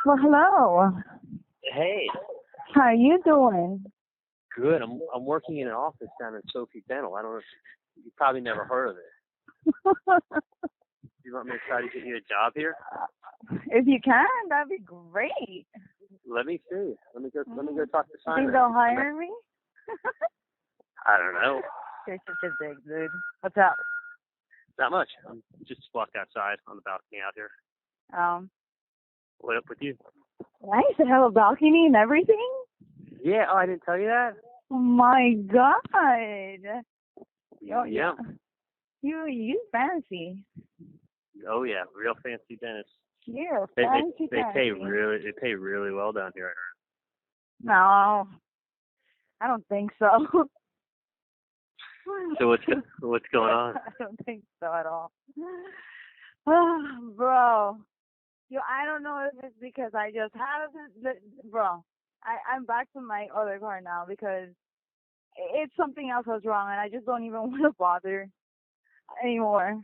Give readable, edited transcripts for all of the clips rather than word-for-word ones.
Well, hello. Hey, How are you doing? good. I'm working in an office down in Sophie Dental. I don't know if you probably never heard of it. You want me to try to get you a job here? If you can, that'd be great. Let me see. Let me go talk to Simon. Think they'll hire me? I don't know. You're such a big dude. What's up? Not much. I'm just walked outside on the balcony out here. What up with you? Nice to have a balcony and everything. Yeah. Oh, I didn't tell you that. Oh my God. Yeah. You fancy. Oh yeah, real fancy dentist. Yeah, They fancy. pay really well down here. No, I don't think so. So what's going on? I don't think so at all. Bro, I don't know if it's because I just have this, bro. I'm back to my other car now because it's something else was wrong, and I just don't even want to bother anymore.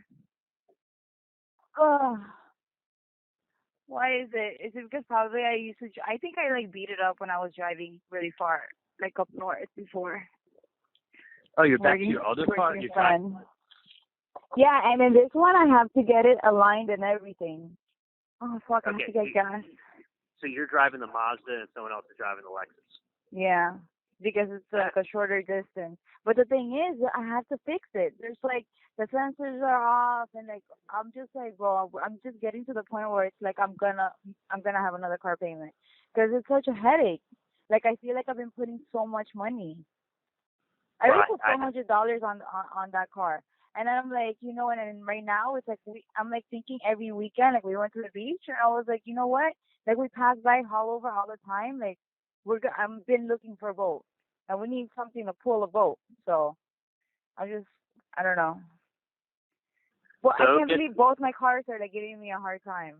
Why is it? Is it because probably I think I like beat it up when I was driving really far, like up north before. Oh, you're back to your other car? Yeah, and in this one I have to get it aligned and everything. Oh, fuck, I have to get gas. So you're driving the Mazda and someone else is driving the Lexus? Yeah, because it's like a shorter distance. But the thing is, I have to fix it. There's like, the sensors are off, and like, I'm just like, bro, I'm just getting to the point where it's like, I'm gonna have another car payment. Because it's such a headache. Like, I feel like I've been putting so much money. I already put $400 on that car. And I'm like, and right now it's like I'm like thinking every weekend, like we went to the beach, and I was like, you know what? Like we pass by Hollover all the time. Like I've been looking for a boat, and we need something to pull a boat. So I don't know. Well, I can't believe both my cars are like giving me a hard time.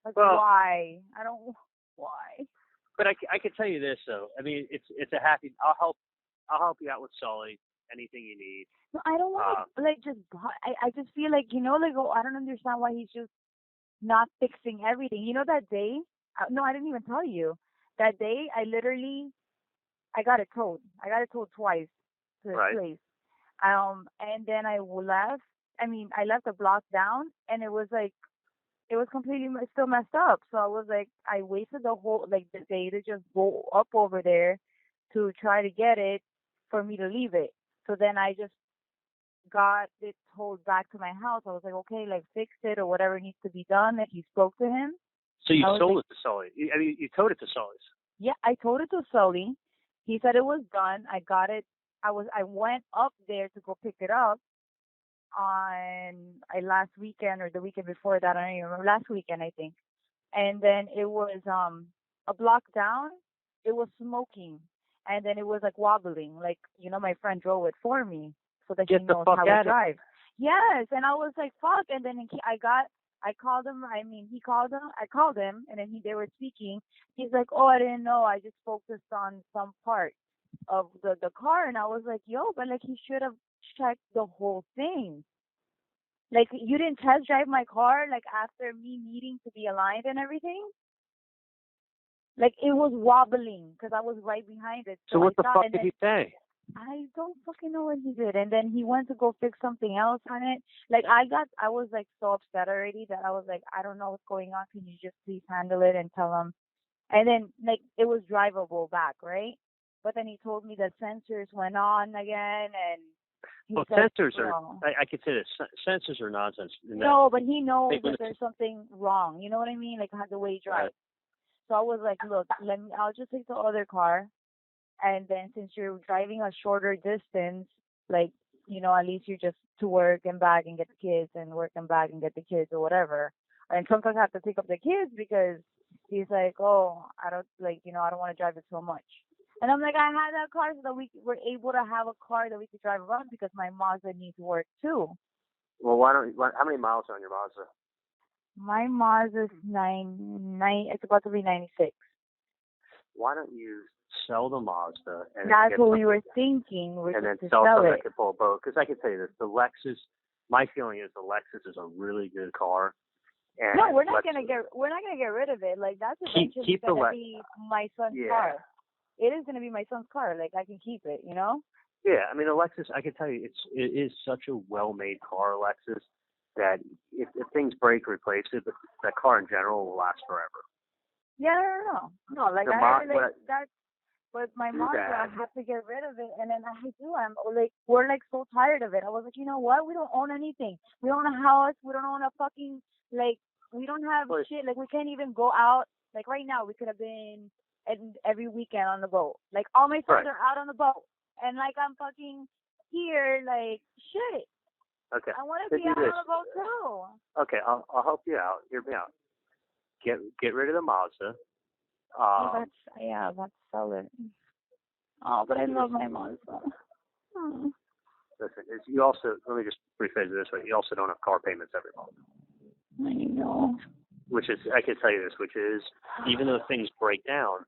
Like why? Why? But I can tell you this though. I mean, it's a happy. I'll help you out with Sully. Anything you need. No, I don't want to I just feel like I don't understand why he's just not fixing everything. That day? No, I didn't even tell you. That day, I got it towed. I got it towed twice to this place. And then I left. I left the block down, and it was completely still messed up. So I was like, I wasted the day to just go up over there to try to get it for me to leave it. So then I just got it towed back to my house. I was like, okay, like fix it or whatever needs to be done. If you spoke to him. So you sold it to Sully. You towed it to Sully's. Yeah, I towed it to Sully. He said it was done. I got it. I went up there to go pick it up on last weekend or the weekend before that. I don't even remember. Last weekend, I think. And then it was a block down. It was smoking. And then it was like wobbling, like my friend drove it for me so that he knows how to drive. Yes, and I was like, fuck. And then I called him. He called him. I called him, and then they were speaking. He's like, oh, I didn't know. I just focused on some part of the car, and I was like, yo, but like he should have checked the whole thing. Like you didn't test drive my car like after me needing to be aligned and everything. Like, it was wobbling because I was right behind it. So what the fuck did he say? I don't fucking know what he did. And then he went to go fix something else on it. Like, I was, like, so upset already that I was like, I don't know what's going on. Can you just please handle it and tell him? And then, like, it was drivable back, right? But then he told me that sensors went on again, and sensors are, I could say this, sensors are nonsense. No, but he knows that there's something wrong. You know what I mean? Like, the way he drives. So I was like, look, I'll just take the other car. And then since you're driving a shorter distance, like, at least you're just to work and back and get the kids and work and back and get the kids or whatever. And sometimes I have to pick up the kids because he's like, oh, I don't want to drive it so much. And I'm like, I had that car so that we were able to have a car that we could drive around because my Mazda needs work too. Well, how many miles are on your Mazda? My Mazda's it's about to be 96. Why don't you sell the Mazda? And that's what we were thinking. And then sell something that could pull a boat. Because I can tell you this, the Lexus, my feeling is the Lexus is a really good car. And no, we're not gonna get rid of it. Like that's eventually gonna be my son's car. It is gonna be my son's car. Like I can keep it, you know. Yeah, I mean, a Lexus, I can tell you, it is such a well-made car, Lexus, that if things break, replace it, but that car in general will last forever. Yeah, no, like that's. But my mom said I have to get rid of it, and then we're like so tired of it. I was like, you know what? We don't own anything. We don't own a house. We don't own a fucking we don't have shit. Like we can't even go out. Like right now, we could have been every weekend on the boat. Like all my friends are out on the boat, and like I'm fucking here. Like shit. Okay. I want to be out on the boat too. Okay, I'll help you out. Hear me out. Get rid of the Mazda. That's solid. Oh, but I love my Mazda. Oh. Listen, you also, let me just rephrase it this way, you also don't have car payments every month. I know. Which is, I can tell you this, which is, even though things break down,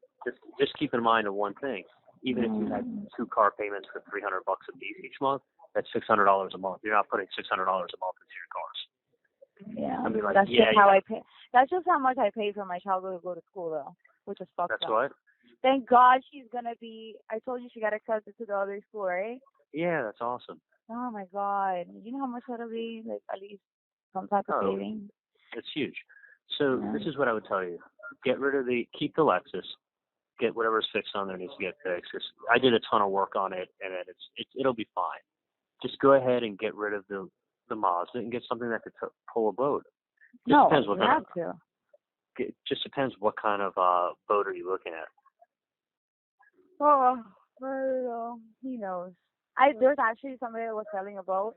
just keep in mind of one thing. Even if you had 2 car payments for $300 a piece each month, that's $600 a month. You're not putting $600 a month into your cars. Yeah, I mean, like, that's just how I pay. That's just how much I pay for my child to go to school, though, which is fucked up. That's what? Thank God she's gonna be. I told you she got accepted to the other school, right? Yeah, that's awesome. Oh my God, you know how much that'll be? Like at least some type of saving. It's huge. So this is what I would tell you: keep the Lexus, get whatever's fixed on there needs to get fixed. I did a ton of work on it, and it'll be fine. Just go ahead and get rid of the Mazda and get something that could pull a boat. It just depends what kind of boat are you looking at. Oh, well, he knows. There's actually somebody that was selling a boat,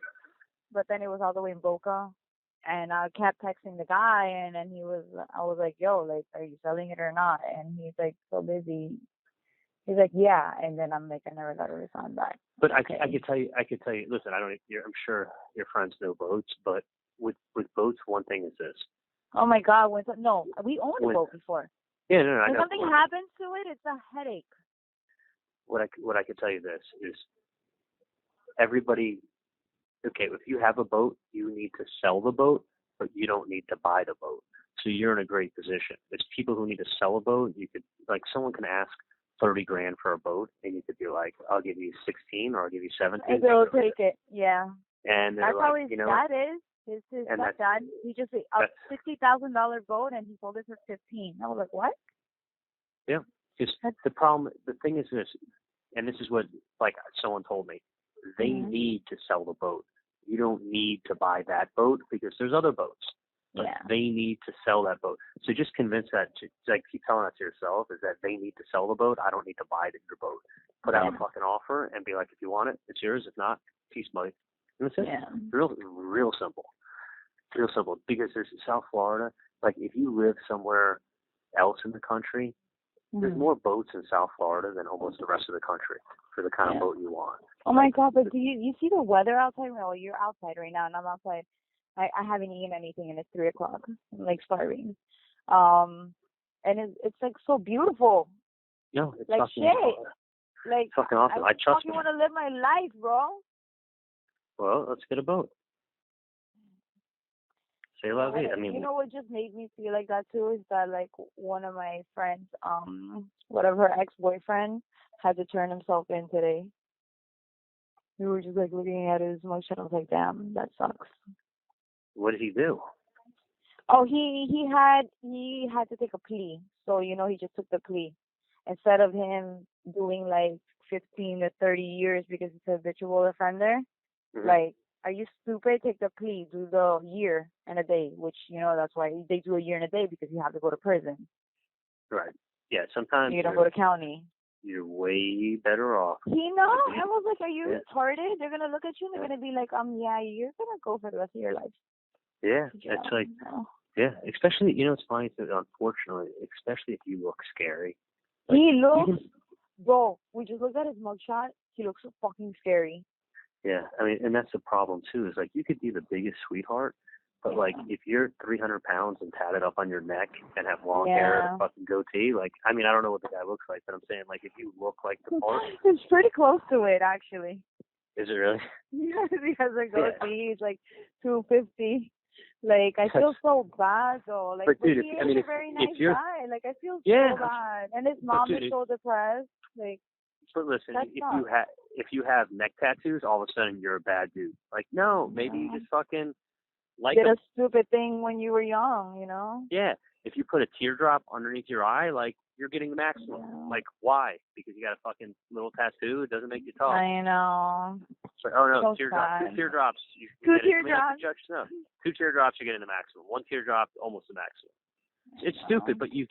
but then it was all the way in Boca, and I kept texting the guy, and then I was like, yo, like, are you selling it or not? And he's like, so busy. He's like, yeah, and then I'm like, I never got a response back. But I could tell you. Listen, I'm sure your friends know boats, but with boats, one thing is this. Oh my God! We owned a boat before. Yeah, no, I know. If something happens to it, it's a headache. What I could tell you this is, everybody. Okay, if you have a boat, you need to sell the boat, but you don't need to buy the boat. So you're in a great position. There's people who need to sell a boat. You could, like, someone can ask $30,000 for a boat, and you could be like, I'll give you 16 or I'll give you 17. And they'll take it, yeah. And that's like, how his dad is. His dad, he just a $60,000 boat, and he sold it for 15. I was like, what? Yeah, because the thing is this, and this is what, like, someone told me, they need to sell the boat. You don't need to buy that boat because there's other boats. But they need to sell that boat. So just convince that, like, keep telling that to yourself, is that they need to sell the boat. I don't need to buy your boat. Put out a fucking offer and be like, if you want it, it's yours. If not, peace, buddy. And that's it. Yeah. Real simple. Real simple. Because there's South Florida, like, if you live somewhere else in the country, there's more boats in South Florida than almost the rest of the country for the kind of boat you want. Oh my God, but do you see the weather outside? Well, you're outside right now, and I'm outside. I haven't eaten anything, and it's 3 o'clock. I'm like starving. And it's like so beautiful. No, it's like fucking shit. Like fucking awesome. I trust you want to live my life, bro. Well, let's get a boat. Say la vie. I mean, you know what just made me feel like that too is that, like, one of my friends, her ex-boyfriend had to turn himself in today. We were just like looking at his mugshot. I was like, damn, that sucks. What did he do? Oh, he had to take a plea. So, he just took the plea. Instead of him doing like 15 to 30 years because he's a habitual offender, like, are you stupid? Take the plea, do the year and a day, which, that's why they do a year and a day, because you have to go to prison. Right. Yeah, sometimes you don't go to county. You're way better off. I was like, are you retarded? They're going to look at you and they're going to be like, yeah, you're going to go for the rest of your life. Yeah, it's like, yeah, especially, it's funny, unfortunately, especially if you look scary. Like, he looks, bro, we just looked at his mugshot. He looks so fucking scary. Yeah, I mean, and that's the problem, too, is, like, you could be the biggest sweetheart, but, like, if you're 300 pounds and tatted up on your neck and have long hair and a fucking goatee, like, I mean, I don't know what the guy looks like, but I'm saying, like, if you look like the part. It's pretty close to it, actually. Is it really? Yeah, because the goatee is, like, 250. Like, I feel so bad, though. Like, but dude, he is a very nice guy. Like, I feel so bad. And his mom is so depressed. Like, but listen, if you have neck tattoos, all of a sudden you're a bad dude. Like, no, maybe you just fucking did a stupid thing when you were young, you know? Yeah. If you put a teardrop underneath your eye, like, you're getting the maximum. Yeah. Like, why? Because you got a fucking little tattoo? It doesn't make you tough. I know. It's like, oh, no, so teardrops. Sad. 2 teardrops. Two teardrops. No. 2 teardrops, you're getting the maximum. 1 teardrop, almost the maximum. It's stupid, but you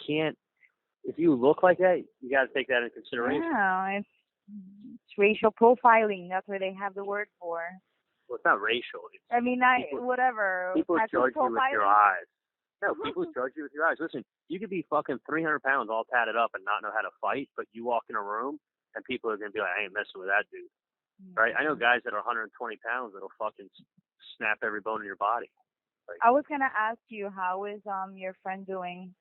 can't. If you look like that, you got to take that into consideration. Yeah, it's racial profiling. That's what they have the word for. Well, it's not racial. Whatever. People judge you with your eyes. No, people judge you with your eyes. Listen, you could be fucking 300 pounds all tatted up and not know how to fight, but you walk in a room and people are going to be like, I ain't messing with that dude. Mm-hmm. Right? I know guys that are 120 pounds that'll fucking snap every bone in your body. Like, I was going to ask you, how is your friend doing?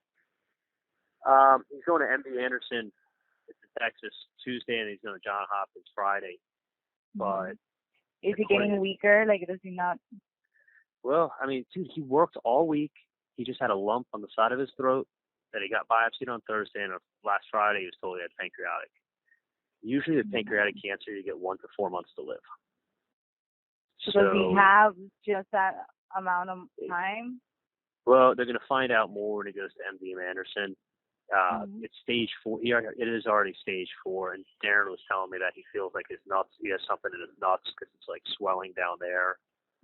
He's going to MD Anderson in Texas Tuesday, and he's going to Johns Hopkins Friday. But is he getting weaker? Like, does he not? Well, I mean, dude, he worked all week. He just had a lump on the side of his throat that he got biopsied on Thursday, and last Friday he was told he had pancreatic. Usually with pancreatic cancer, you get 1 to 4 months to live. So does he have just that amount of time? Well, they're going to find out more when he goes to MD Anderson. It's stage 4. It is already stage 4, and Darren was telling me that he feels like his nuts, he has something in his nuts because it's like swelling down there.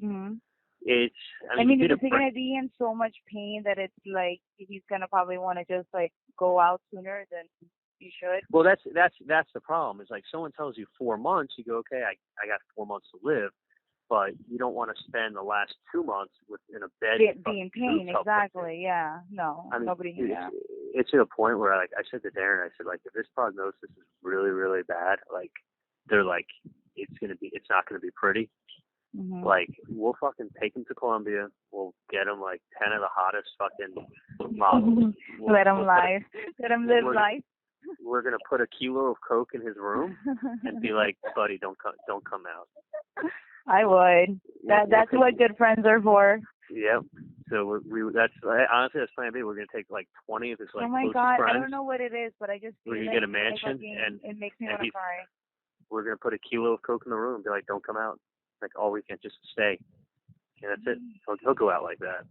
Mm-hmm. Is he going to be in so much pain that it's like he's going to probably want to just like go out sooner than you should? Well, that's the problem. Is like someone tells you 4 months, you go, okay, I got 4 months to live, but you don't want to spend the last 2 months in a bed being in pain. Exactly. Yeah. No. Nobody. It's to a point where, like, I said to Darren, I said, like, if this prognosis is really, really bad, like, they're like, it's not gonna be pretty. Mm-hmm. Like, we'll fucking take him to Columbia. We'll get him like 10 of the hottest fucking models. Let him live. Let him live life. We're gonna put a kilo of coke in his room and be like, buddy, don't come out. I would. That's what good friends are for. Yep. So that's honestly that's plan B. We're gonna take like 20 of his like. Oh my God! Friends. I don't know what it is, but I just feel we're gonna get a mansion and it makes me want to cry. We're gonna put a kilo of coke in the room and be like, don't come out. Like all weekend, just stay. And that's it. He'll go out like that.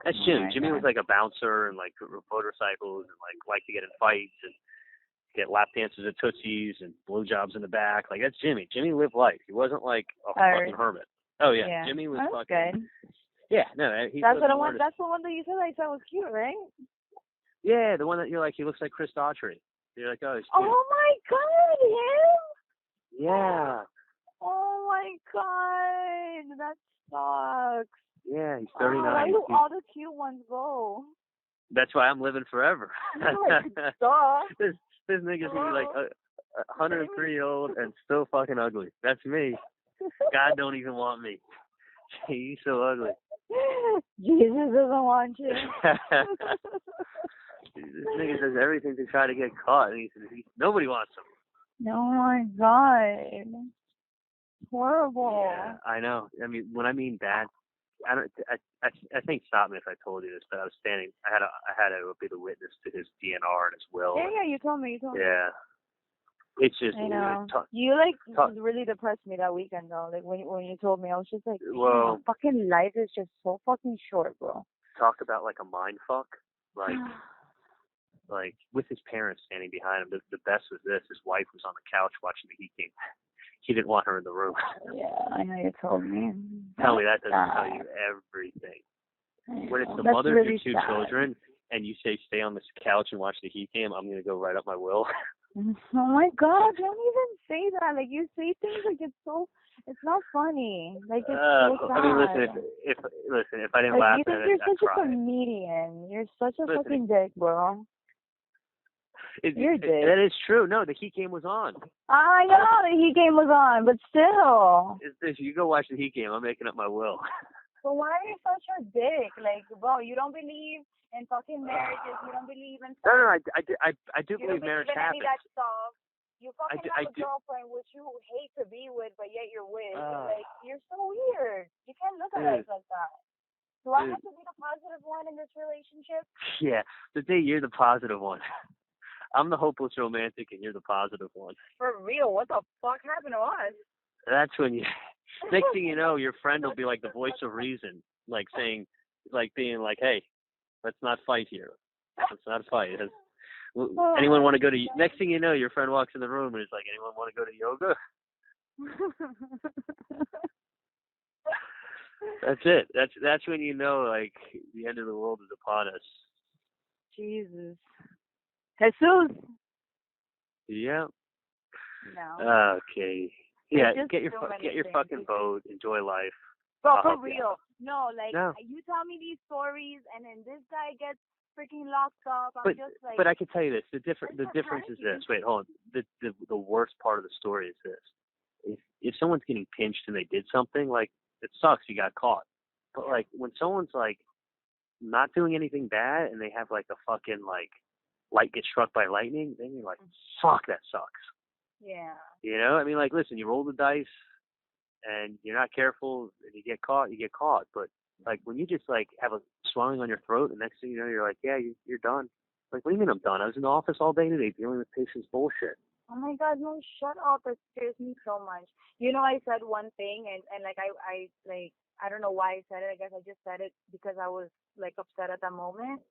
That's Jimmy. Jimmy was like a bouncer and like motorcycles and like liked to get in fights and get lap dances at Tootsie's and blowjobs in the back. Like that's Jimmy. Jimmy lived life. He wasn't like a fucking hermit. Oh yeah. Jimmy was that's fucking good. Yeah, no, that's what I want. That's the one that you said I thought was cute, right? Yeah, the one that you're like, he looks like Chris Daughtry. You're like, oh, he's cute. Oh my God, him? Yeah. Oh my God, that sucks. Yeah, he's 39. Why do all the cute ones go? That's why I'm living forever. This nigga's gonna be like a 103-year-old and still fucking ugly. That's me. God don't even want me. He's so ugly. Jesus doesn't want you. This nigga does everything to try to get caught, and nobody wants him. Oh my God. Horrible. Yeah, I know. I mean, when I mean bad, I think stop me if I told you this, but I was standing. I had to be the witness to his DNR and his will. Yeah, you told me. Yeah, it's just. I know. You really depressed me that weekend though. Like when you told me, I was just like, well, fucking life is just so fucking short, bro. Talk about like a mind fuck, like with his parents standing behind him. The best was this: his wife was on the couch watching the Heat game. He didn't want her in the room. Yeah, I know you told me. Tell me that doesn't tell you everything. When it's the mother of your 2 children and you say stay on this couch and watch the Heat game, I'm gonna go write up my will. Oh my God! Don't even say that. Like you say things like it's not funny. Like it's so sad. I mean, listen, if I didn't laugh you think you're such a comedian. You're such a fucking dick, bro. You're a dick. That is true. No, the Heat game was on. I know the Heat game was on, but still. You go watch the Heat game. I'm making up my will. But why are you such a dick? Like, bro, you don't believe in fucking marriages. You don't believe in. No, I do believe marriage happens. You don't believe in any of that stuff. You fucking have a girlfriend which you hate to be with, but yet you're with. Like, you're so weird. You can't look at us like that. Do I have to be the positive one in this relationship? Yeah, today you're the positive one. I'm the hopeless romantic, and you're the positive one. For real, what the fuck happened to us? That's when you. Next thing you know, your friend will be like the voice of reason, like saying, like being like, "Hey, let's not fight here. Let's not fight." Anyone want to go to? Next thing you know, your friend walks in the room and is like, "Anyone want to go to yoga?" That's it. That's when you know, like, the end of the world is upon us. Jesus. Jesus. Yeah. No. Okay. Yeah. Get your things. fucking boat. Enjoy life. Bro, for real. No, like you tell me these stories, and then this guy gets freaking locked up. But I can tell you this. The difference is this. Wait, hold on. The worst part of the story is this. If someone's getting pinched and they did something, like, it sucks you got caught. But like when someone's like not doing anything bad and they have like a fucking like light get struck by lightning, then you're like, fuck, that sucks. Yeah. You know? I mean, like, listen, you roll the dice and you're not careful and you get caught, you get caught. But like when you just like have a swelling on your throat and next thing you know you're like, yeah, you're done. Like, what do you mean I'm done? I was in the office all day today dealing with patients' bullshit. Oh my God, no, shut up. It scares me so much. You know, I said one thing and like I don't know why I said it. I guess I just said it because I was like upset at that moment.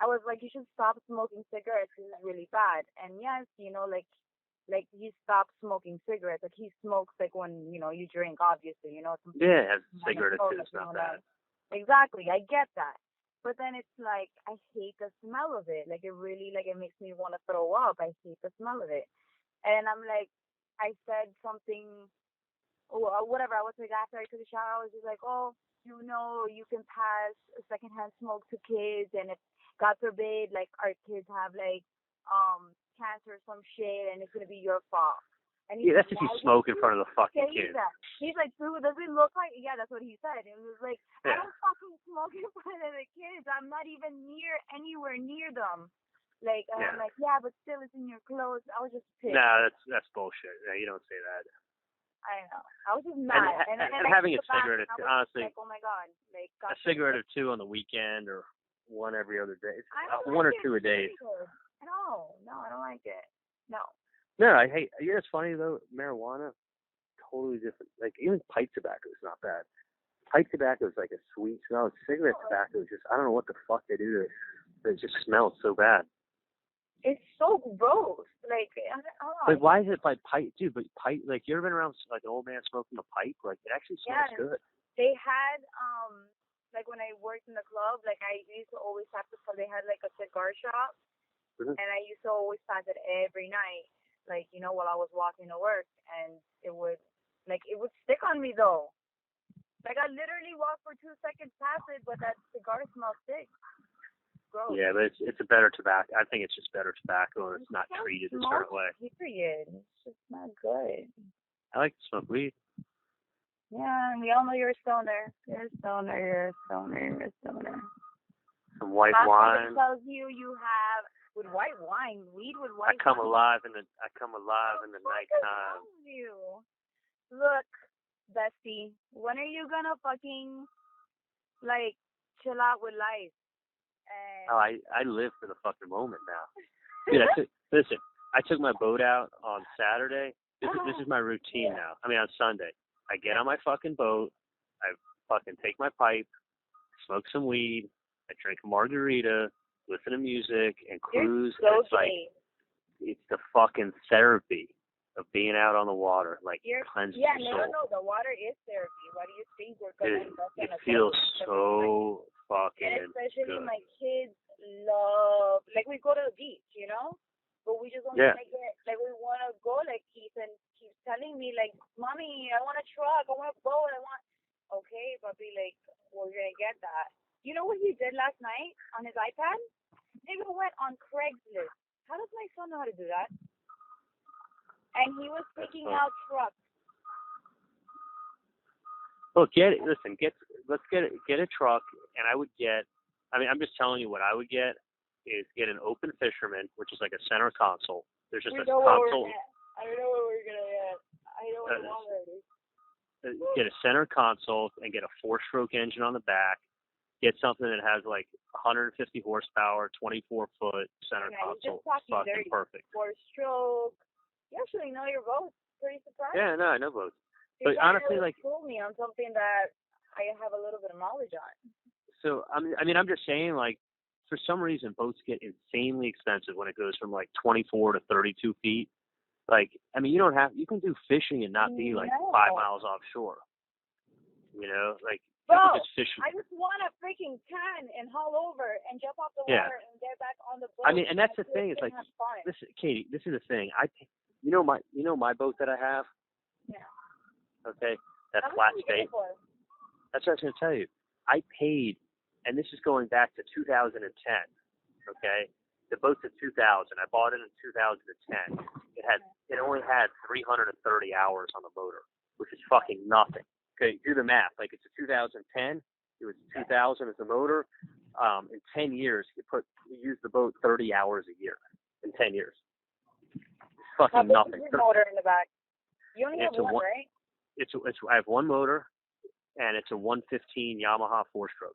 I was like, you should stop smoking cigarettes because it's really bad. And yes, you know, like he stopped smoking cigarettes. Like he smokes like when, you know, you drink, obviously, you know. Yeah, a cigarette too is not bad. Exactly, I get that. But then it's like, I hate the smell of it. Like, it really, like, it makes me want to throw up. I hate the smell of it. And I'm like, I said something, or whatever. I was like, after I took a shower, I was just like, oh, you know, you can pass secondhand smoke to kids. And if, God forbid, like, our kids have, like, cancer or some shit, and it's going to be your fault. And that's if you smoke in front of the fucking kids. He's like, dude, does it look like? Yeah, that's what he said. And he was like, I don't fucking smoke in front of the kids. I'm not even anywhere near them. Like, I'm like, yeah, but still, it's in your clothes. I was just pissed. Nah, that's bullshit. Yeah, you don't say that. I know. I was just mad. And having a cigarette, honestly, like, oh my God, like a cigarette or two on the weekend or one every other day. One or two a day. No, I don't like it. No. No, I hate. You know, it's funny though. Marijuana, totally different. Like even pipe tobacco is not bad. Pipe tobacco is like a sweet smell. Cigarette tobacco is just, I don't know what the fuck they do to it. But it just smells so bad. It's so gross. Like, I don't know. But why is it by pipe, dude? But pipe, like, you ever been around like an old man smoking a pipe? Like, it actually smells good. They had like when I worked in the club, like I used to always have to. They had like a cigar shop, and I used to always pass it every night. Like, you know, while I was walking to work, and it would stick on me though. Like, I literally walk for 2 seconds past it, but that cigar smell sticks. Gross. Yeah, but it's a better tobacco. I think it's just better tobacco, and it's not treated a certain way. Period. It's just not good. I like to smoke weed. Yeah, and we all know you're a stoner. You're a stoner. Some white wine. Tells you have. With white wine, weed with white wine. I come alive in the nighttime. You. Look, bestie, when are you gonna fucking like chill out with life? I live for the fucking moment now. Dude, I took my boat out on Saturday. This is my routine now. I mean, on Sunday, I get on my fucking boat. I fucking take my pipe, smoke some weed. I drink a margarita. Listen to music and cruise. So it's like it's the fucking therapy of being out on the water, like cleanses your soul. No, the water is therapy. Why do you think we're gonna? It feels so fucking. And especially good. My kids love, like, we go to the beach, you know, but we just don't want to get, like, we want to go. Like, Ethan keeps telling me, like, mommy, I want a truck, I want a boat, okay, puppy, like, we're gonna get that. You know what he did last night on his iPad? Nigga went on Craigslist. How does my son know how to do that? And he was picking out trucks. Well, let's get a truck, and I'm just telling you what I would get is get an open fisherman, which is like a center console. There's just a console. I don't know what we're gonna get. I know what I want already. get a center console and get a 4-stroke engine on the back. Get something that has like 150 horsepower, 24-foot center console. Fucking perfect. 4-stroke. You actually know your boats. Pretty surprised. Yeah, no, I know boats. But honestly, really like, fool me on something that I have a little bit of knowledge on. So I mean, I'm just saying, like, for some reason, boats get insanely expensive when it goes from like 24 to 32 feet. Like, I mean, you can do fishing and not be like 5 miles offshore. You know, like. Bro, just fishing. I just want to freaking tan and haul over and jump off the water and get back on the boat. I mean, and that's the thing. It's like, listen, Katie, this is the thing. You know my boat that I have. Yeah. Okay, that flat state. That's what I was going to tell you. I paid, and this is going back to 2010. Okay, the boat's in 2000. I bought it in 2010. It only had 330 hours on the motor, which is fucking nothing. Okay, do the math. Like, it's a 2010. It was 2000 as the motor. In 10 years, you use the boat 30 hours a year. In 10 years, it's fucking nothing. Your motor in the back. You only have one, right? I have one motor, and it's a 115 Yamaha 4-stroke,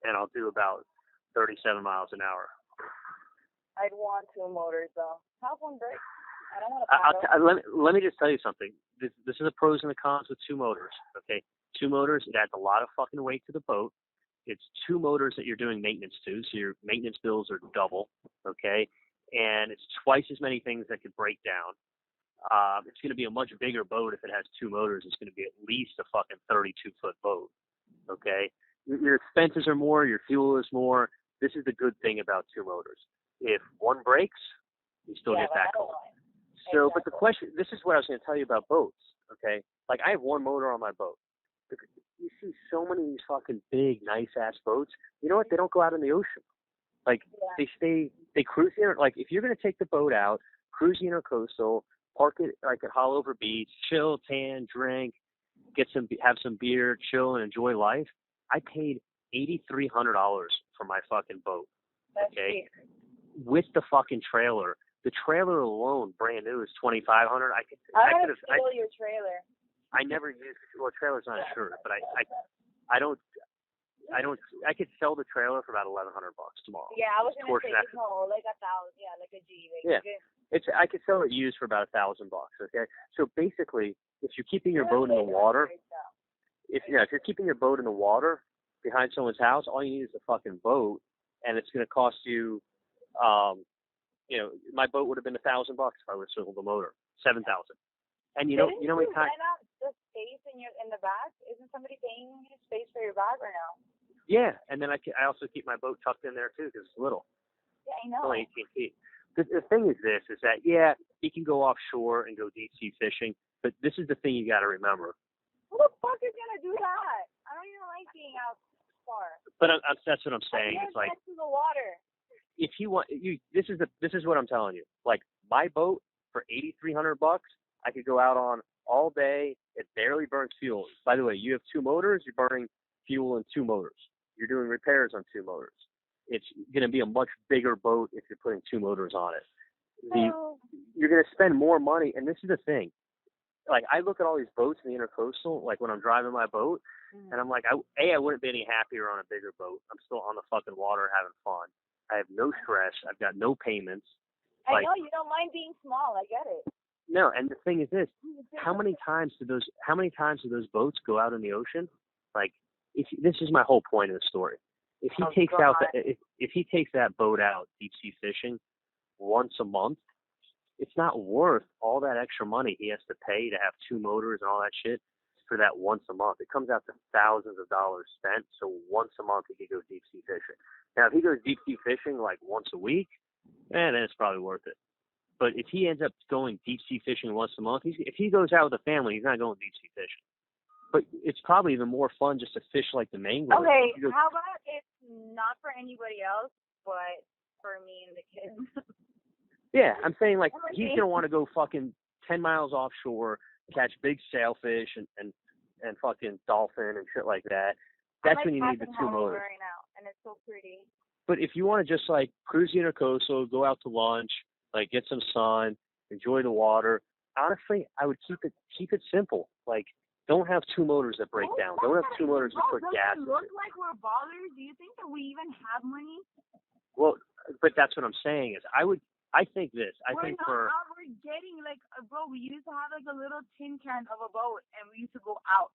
and I'll do about 37 miles an hour. I'd want 2 motors though. Have one break. I don't want to let me just tell you something. This is the pros and the cons with 2 motors. Okay, 2 motors, it adds a lot of fucking weight to the boat. It's 2 motors that you're doing maintenance to, so your maintenance bills are double. Okay, and it's twice as many things that could break down. It's going to be a much bigger boat if it has 2 motors. It's going to be at least a fucking 32-foot boat. Okay, your expenses are more, your fuel is more. This is the good thing about 2 motors. If one breaks, you still get back home. So, but the question, this is what I was going to tell you about boats, okay? Like, I have one motor on my boat. You see so many of these fucking big, nice-ass boats. You know what? They don't go out in the ocean. Like, they cruise the like, if you're going to take the boat out, cruise the intercoastal, park it, like, at Hollover Beach, chill, tan, drink, have some beer, chill, and enjoy life. I paid $8,300 for my fucking boat, okay? With the fucking trailer. The trailer alone, brand new, is $2,500. I could steal your trailer. I never use trailer's not insured, but I could sell the trailer for about $1,100 tomorrow. Yeah, I was gonna say like 1,000. Yeah, like a G. Like, yeah, I could sell it used for about $1,000. Okay, so basically, if you're keeping your boat in the water, if you're keeping your boat in the water behind someone's house, all you need is a fucking boat, and it's gonna cost you. My boat would have been $1,000 if I would have sold the motor, $7,000. And you know, how many times? Why not the space in the back? Isn't somebody paying you space for your bag right now? Yeah, and then I also keep my boat tucked in there too because it's little. Yeah, I know. It's only 18 feet. The thing is that you can go offshore and go deep sea fishing, but this is the thing you got to remember. Who the fuck is gonna do that? I don't even like being out far. But that's what I'm saying. It's like to the water. If you want, this is what I'm telling you. Like, my boat for $8,300, I could go out on all day. It barely burns fuel. By the way, you have 2 motors. You're burning fuel in 2 motors. You're doing repairs on 2 motors. It's going to be a much bigger boat if you're putting 2 motors on it. You're going to spend more money, and this is the thing. Like, I look at all these boats in the intercoastal, like when I'm driving my boat, and I'm like, I wouldn't be any happier on a bigger boat. I'm still on the fucking water having fun. I have no stress. I've got no payments. I know you don't mind being small. I get it. No, and the thing is this: how many times do those boats go out in the ocean? Like, this is my whole point of the story. If he takes that boat out deep sea fishing once a month, it's not worth all that extra money he has to pay to have 2 motors and all that shit for that once a month. It comes out to thousands of dollars spent. So once a month he could go deep sea fishing. Now, if he goes deep sea fishing like once a week, then it's probably worth it. But if he ends up going deep sea fishing once a month, if he goes out with a family, he's not going deep sea fishing. But it's probably even more fun just to fish like the Mangler. Okay, how about it's not for anybody else, but for me and the kids? Yeah, I'm saying, like, he's going to want to go fucking 10 miles offshore, catch big sailfish and fucking dolphin and shit like that. That's when you need the 2 motors. Right now, and it's so pretty. But if you want to just, like, cruise the intercoastal, go out to lunch, like, get some sun, enjoy the water, honestly, I would keep it simple. Like, don't have two motors that break down. Don't have two motors that put gas in. Does it look like we're ballers? Do you think that we even have money? Well, but that's what I'm saying is I think this. We're getting like, bro, we used to have like a little tin can of a boat, and we used to go out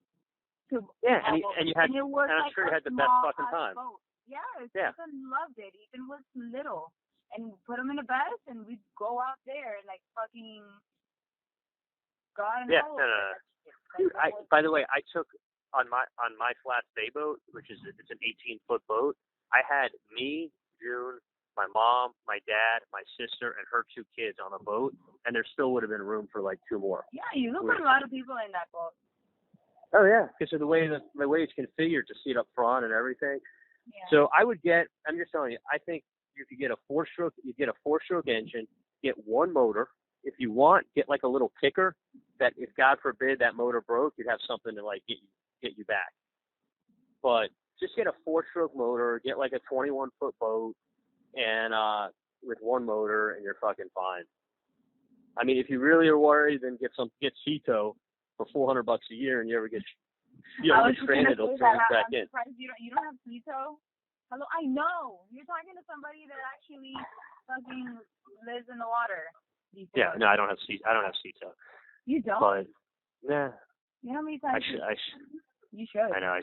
to and you had, and it was and I'm like sure you a had the best small fucking time. boat. Yes, Yeah. Ethan loved it. Ethan was little, and we put him in the best, and we'd go out there and like fucking God and Yeah, hell. Dude, by the way, I took on my flat stay boat, which is it's an 18-foot boat. I had me, June, my mom, my dad, my sister, and her 2 kids on a boat, and there still would have been room for like 2 more. Yeah, you look at a lot of people in that boat. Oh yeah, because of the way it's configured to seat up front and everything. Yeah. So I'm just telling you, I think you could get a 4-stroke engine, get 1 motor. If you want, get like a little kicker that if God forbid that motor broke, you'd have something to like get you back. But just get a 4-stroke motor, get like a 21-foot boat, and with 1 motor, and you're fucking fine. I mean, if you really are worried, then get Tuto for $400 a year, and you ever get stranded, they'll throw it back in. I'm surprised you don't have Tuto. Hello, I know you're talking to somebody that actually fucking lives in the water. Before. Yeah, no, I don't have Tuto. You don't? But nah. You know how many times? I should. You should. I know. I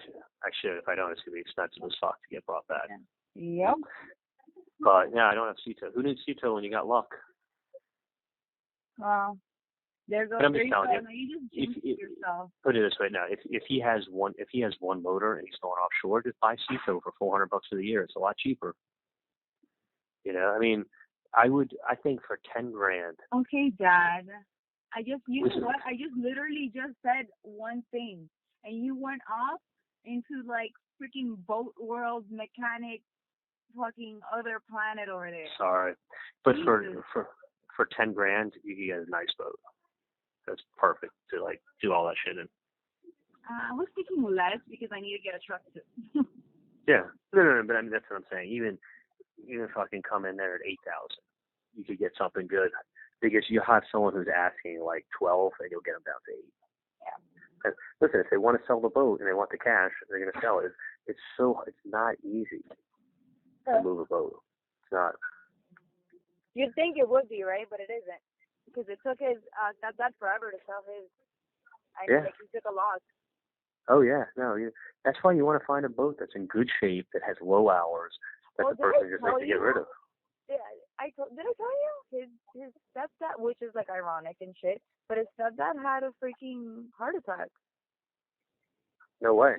should. If I don't, it's gonna be expensive as fuck to get brought back. Yep. But yeah, I don't have Tuto. Who needs Tuto when you got luck? Well, there goes. But I'm just telling you just jinxed yourself. Put it this way now: if he has one motor and he's going offshore, just buy Tuto for $400 for the year. It's a lot cheaper. You know, I mean, I think for $10,000. Okay, Dad. You know what? I just literally just said one thing, and you went off into like freaking boat world mechanic, fucking other planet over there. Sorry, but Jesus. for $10,000, you can get a nice boat. That's perfect to like do all that shit in. I was thinking less because I need to get a truck too. Yeah, no, but I mean that's what I'm saying. Even fucking come in there at 8,000, you could get something good because you have someone who's asking like 12, and you'll get them down to 8. Yeah. And listen, if they want to sell the boat and they want the cash, they're going to sell it. It's not easy to move a boat. It's not. You'd think it would be, right? But it isn't, because it took his that forever to sell his. Like he took a loss. Oh yeah, no, that's why you want to find a boat that's in good shape, that has low hours, that the person just has to get rid of. Yeah, did I tell you his stepdad, which is like ironic and shit, but his stepdad had a freaking heart attack. No way.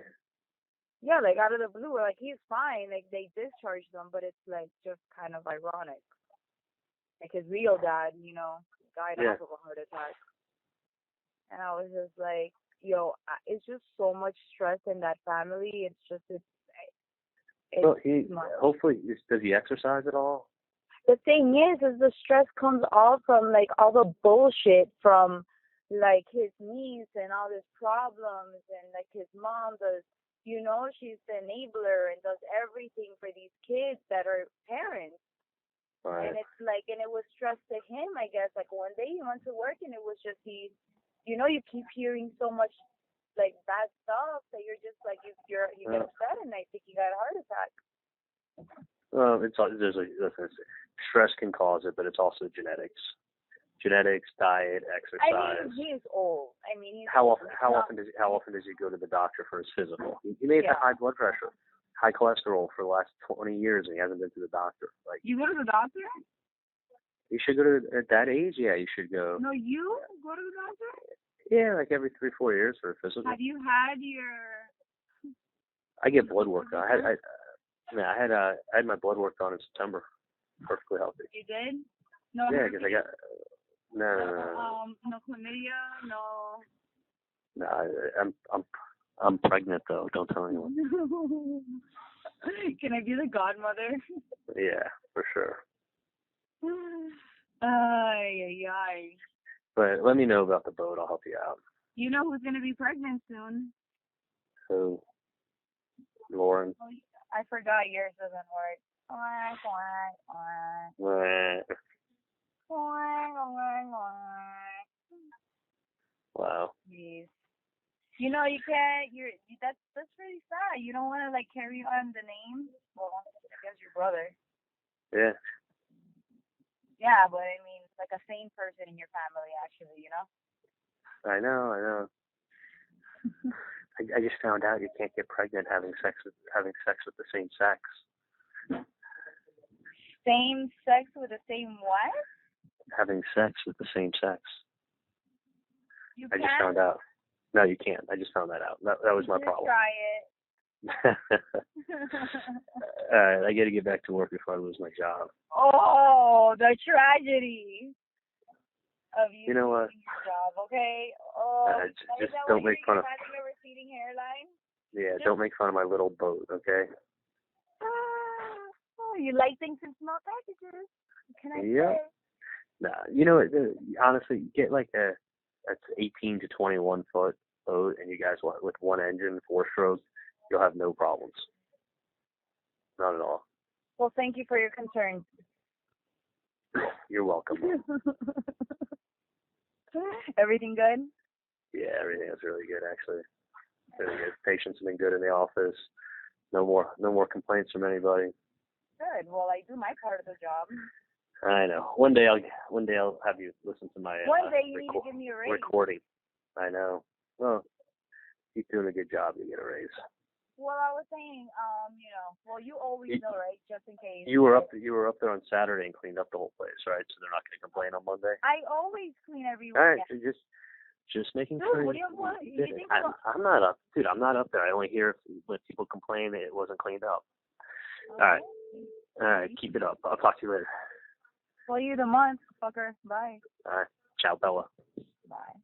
Yeah, like out of the blue, like he's fine, like they discharged him, but it's like just kind of ironic. Like his real dad, died off of a heart attack. And I was just like, yo, it's just so much stress in that family. Well, hopefully, does he exercise at all? The thing is the stress comes all from like all the bullshit from like his niece and all his problems, and like his mom does, she's the enabler and does everything for these kids that are parents. Right. And it's like, and it was stress to him, I guess. Like one day he went to work and it was just you keep hearing so much like bad stuff that you're just like you get upset and I think he got a heart attack. Well, stress can cause it, but it's also genetics, diet, exercise. I mean, he's old. How often does he go to the doctor for his physical? He may have had high blood pressure, high cholesterol for the last 20 years, and he hasn't been to the doctor. Like, you go to the doctor? You should go to at that age. Yeah, you should go. No, you go to the doctor? Yeah, like every 3-4 years for a physical. Have you had your? I get blood work done. I had my blood work done in September. Perfectly healthy. You did? No. Yeah, because I got no. No chlamydia, no. No, I'm pregnant though. Don't tell anyone. Can I be the godmother? Yeah, for sure. Ay. But let me know about the boat. I'll help you out. You know who's going to be pregnant soon? Who? Lauren. Oh, I forgot yours doesn't work. Wow. Jeez. You know, you can't. That's really sad. You don't want to like carry on the name. Well, I guess your brother. Yeah. Yeah, but I mean, like a sane person in your family, actually. You know. I know. I just found out you can't get pregnant having sex with the same sex. Same sex with the same what? Having sex with the same sex. You I can't? just found out. No, you can't. I just found that out. That was my problem. Try it. All right, I got to get back to work before I lose my job. Oh, the tragedy of you know what? losing your job, okay? Oh, just don't make fun of. having a receding hairline? Yeah, don't make fun of my little boat, okay? Oh, you like things in small packages. What can I say? Nah, you know, honestly, get like that's 18 to 21 foot boat, and you guys with one engine, 4-stroke, you'll have no problems. Not at all. Well, thank you for your concern. You're welcome. Everything good? Yeah, everything is really good, actually. Really good. Patients have been good in the office. No more complaints from anybody. Good. Well, I do my part of the job. I know. One day I'll have you listen to my One day you need to give me a raise. Recording. I know. Well, keep doing a good job, you get a raise. Well, I was saying, you always know, right? Just in case. You were up there on Saturday and cleaned up the whole place, right? So they're not going to complain on Monday. I always clean every All right, weekend. so just making Dude, sure. What do you want? You think I'm not up, dude. I'm not up there. I only hear when people complain that it wasn't cleaned up. Okay. All right, keep it up. I'll talk to you later. Well, you the month, fucker. Bye. All right, ciao, Bella. Bye.